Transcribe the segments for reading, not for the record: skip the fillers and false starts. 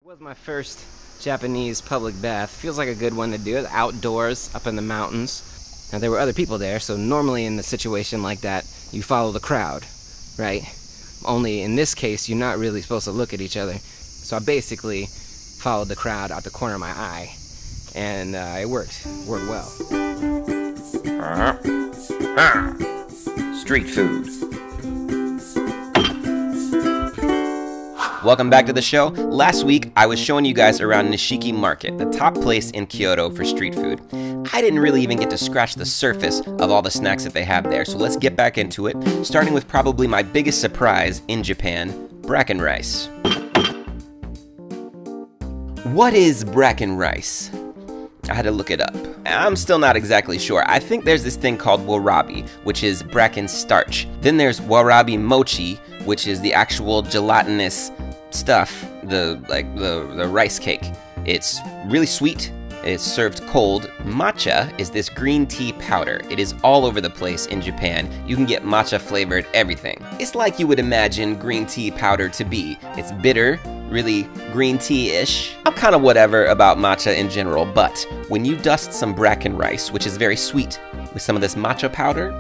It was my first Japanese public bath. Feels like a good one to do. It's outdoors, up in the mountains. Now there were other people there, so normally in a situation like that, you follow the crowd, right? Only in this case, you're not really supposed to look at each other. So I basically followed the crowd out the corner of my eye, and it worked. It worked well. Street food. Welcome back to the show. Last week, I was showing you guys around Nishiki Market, the top place in Kyoto for street food. I didn't really even get to scratch the surface of all the snacks that they have there, so let's get back into it, starting with probably my biggest surprise in Japan, Bracken Rice. What is Bracken Rice? I had to look it up. I'm still not exactly sure. I think there's this thing called warabi, which is bracken starch. Then there's warabi mochi, which is the actual gelatinous stuff, the rice cake. It's really sweet. It's served cold. Matcha is this green tea powder. It is all over the place in Japan. You can get matcha flavored everything. It's like you would imagine green tea powder to be. It's bitter, really green tea-ish. I'm kind of whatever about matcha in general, but when you dust some bracken rice, which is very sweet, with some of this matcha powder,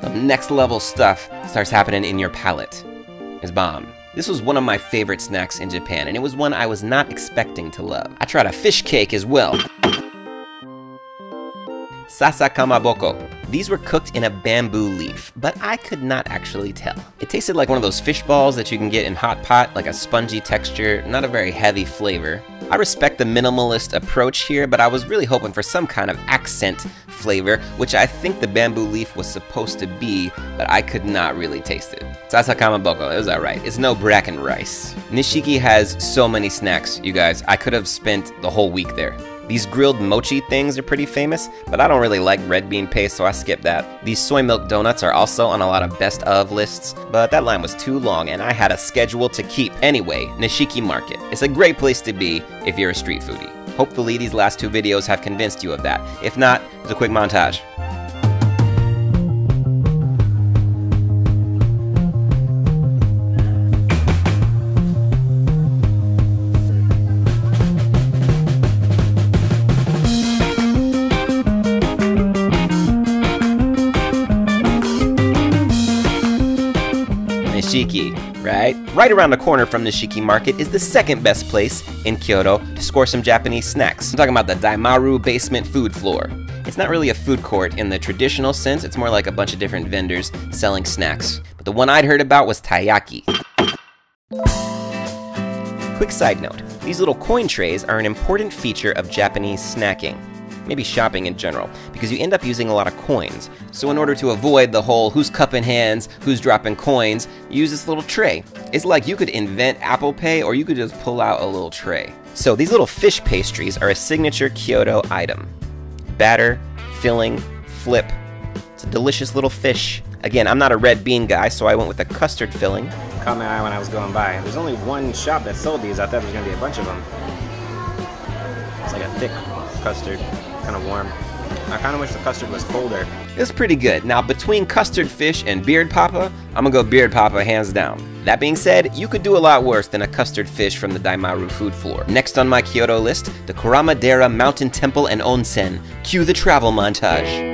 the next level stuff starts happening in your palate. It's bomb. This was one of my favorite snacks in Japan, and it was one I was not expecting to love. I tried a fish cake as well. Sasakamaboko. These were cooked in a bamboo leaf, but I could not actually tell. It tasted like one of those fish balls that you can get in hot pot, like a spongy texture, not a very heavy flavor. I respect the minimalist approach here, but I was really hoping for some kind of accent flavor, which I think the bamboo leaf was supposed to be, but I could not really taste it. Sasakamaboko, it was alright. It's no Bracken Rice. Nishiki has so many snacks, you guys. I could have spent the whole week there. These grilled mochi things are pretty famous, but I don't really like red bean paste, so I skipped that. These soy milk donuts are also on a lot of best of lists, but that line was too long and I had a schedule to keep. Anyway, Nishiki Market. It's a great place to be if you're a street foodie. Hopefully these last two videos have convinced you of that. If not, it's a quick montage. Nishiki, right? Right around the corner from Nishiki Market is the second best place in Kyoto to score some Japanese snacks. I'm talking about the Daimaru Basement Food Floor. It's not really a food court in the traditional sense, it's more like a bunch of different vendors selling snacks. But the one I'd heard about was Taiyaki. Quick side note, these little coin trays are an important feature of Japanese snacking. Maybe shopping in general, because you end up using a lot of coins. So in order to avoid the whole who's cup in hands, who's dropping coins, you use this little tray. It's like you could invent Apple Pay, or you could just pull out a little tray. So these little fish pastries are a signature Kyoto item. Batter, filling, flip. It's a delicious little fish. Again, I'm not a red bean guy, so I went with the custard filling. Caught my eye when I was going by. There's only one shop that sold these. I thought there was going to be a bunch of them. It's like a thick custard. Kind of warm. I kind of wish the custard was colder. It's pretty good. Now, between custard fish and beard papa, I'm gonna go beard papa hands down. That being said, you could do a lot worse than a custard fish from the Daimaru food floor. Next on my Kyoto list, the Kurama-Dera Mountain Temple and Onsen. Cue the travel montage.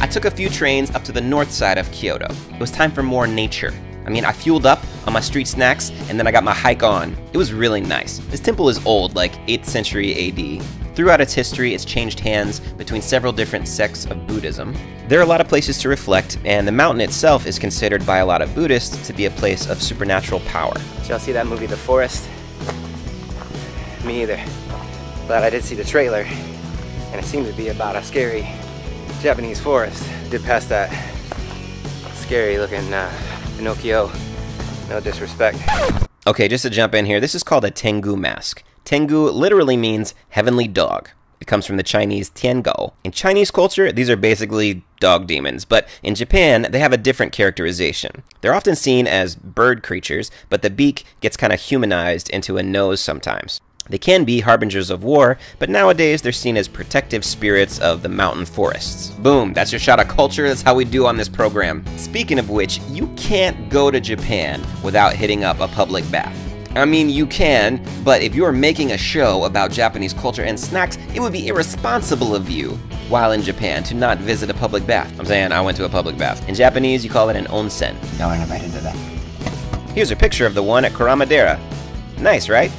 I took a few trains up to the north side of Kyoto. It was time for more nature. I mean, I fueled up on my street snacks, and then I got my hike on. It was really nice. This temple is old, like 8th century AD. Throughout its history, it's changed hands between several different sects of Buddhism. There are a lot of places to reflect, and the mountain itself is considered by a lot of Buddhists to be a place of supernatural power. Did y'all see that movie, The Forest? Me either. But I did see the trailer, and it seemed to be about a scary Japanese forest. Did pass that scary looking Pinocchio, no disrespect. Okay, just to jump in here, this is called a Tengu mask. Tengu literally means heavenly dog. It comes from the Chinese Tiangou. In Chinese culture, these are basically dog demons, but in Japan, they have a different characterization. They're often seen as bird creatures, but the beak gets kind of humanized into a nose sometimes. They can be harbingers of war, but nowadays they're seen as protective spirits of the mountain forests. Boom, that's your shot of culture. That's how we do on this program. Speaking of which, you can't go to Japan without hitting up a public bath. I mean, you can, but if you are making a show about Japanese culture and snacks, it would be irresponsible of you, while in Japan, to not visit a public bath. I'm saying I went to a public bath. In Japanese, you call it an onsen. Don't want to bite into that. Here's a picture of the one at Kurama-Dera. Nice, right?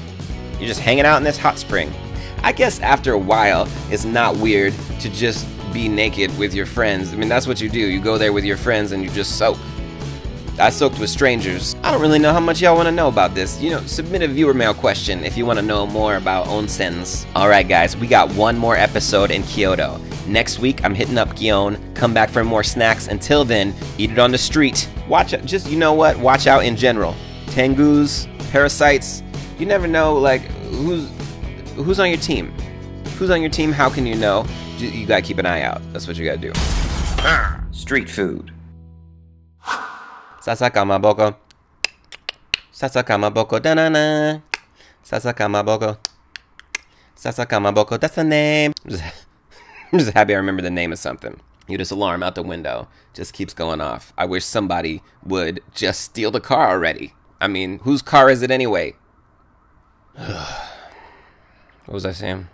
You're just hanging out in this hot spring. I guess after a while, it's not weird to just be naked with your friends. I mean, that's what you do. You go there with your friends and you just soak. I soaked with strangers. I don't really know how much y'all want to know about this. You know, submit a viewer mail question if you want to know more about onsens. Alright guys, we got one more episode in Kyoto. Next week, I'm hitting up Gion. Come back for more snacks. Until then, eat it on the street. Watch out, just, you know what? Watch out in general. Tengus, parasites. You never know, like, who's on your team? Who's on your team? How can you know? You gotta keep an eye out. That's what you gotta do. Street food. Sasakamaboko. Sasakamaboko. Da-na-na. Sasakamaboko. Sasakamaboko. That's the name. I'm just happy I remember the name of something. This alarm out the window just keeps going off. I wish somebody would just steal the car already. I mean, whose car is it anyway? What was I saying?